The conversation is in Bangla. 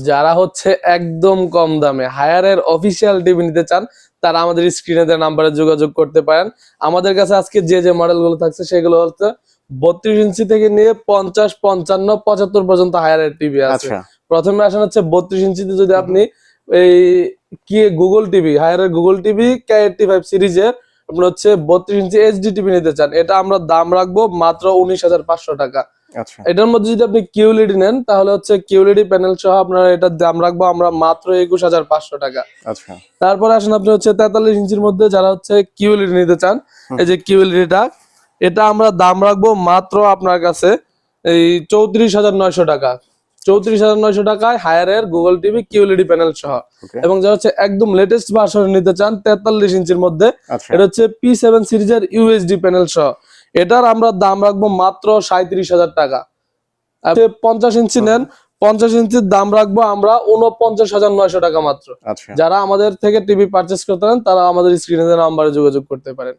যারা হচ্ছে একদম কম দামে হায়ারের অফিসিয়াল টিভি নিতে চান তারা আমাদের স্ক্রিনে দেওয়া নাম্বারে যোগাযোগ করতে পারেন। আমাদের কাছে আজকে যে মডেলগুলো থাকছে সেগুলো হচ্ছে 32 ইঞ্চি থেকে নিয়ে 50, 55, 75 পর্যন্ত হায়ারের টিভি আছে। আচ্ছা। প্রথমে আসেন হচ্ছে 32 ইঞ্চিতে, যদি আপনি এই কি গুগল টিভি, হায়ারের গুগল টিভি K85 সিরিজের আপনার হচ্ছে 32 ইঞ্চি এইচডি টিভি নিতে চান, এটা আমরা দাম রাখবো মাত্র 19,500 টাকা। আচ্ছা। এটার মধ্যে যদি আপনি কিউএলইডি নেন তাহলে হচ্ছে কিউএলইডি প্যানেল সহ আপনার এটার দাম রাখবো আমরা মাত্র 21,500 টাকা। আচ্ছা। তারপর আসেন আপনি হচ্ছে 43 ইঞ্চির মধ্যে যারা হচ্ছে কিউএলইডি নিতে চান, এই যে কিউএলইডিটা, এটা আমরা দাম রাখবো মাত্র আপনার কাছে এই 34,900 টাকা। 34,900 টাকায় হায়ারের গুগল টিভি কিউএলইডি প্যানেল সহ। এবং যারা হচ্ছে একদম লেটেস্ট ভার্সন নিতে চান 43 ইঞ্চির মধ্যে, এটা হচ্ছে P7 সিরিজের ইউএসডি প্যানেল সহ, এটার আমরা দাম রাখবো মাত্র 37,000 টাকা। 50 ইঞ্চি নেন, 50 ইঞ্চির দাম রাখবো আমরা 49,900 টাকা মাত্র। যারা আমাদের থেকে টিভি পারচেস করতে পারেন তারা আমাদের স্ক্রিনে নাম্বারে যোগাযোগ করতে পারেন।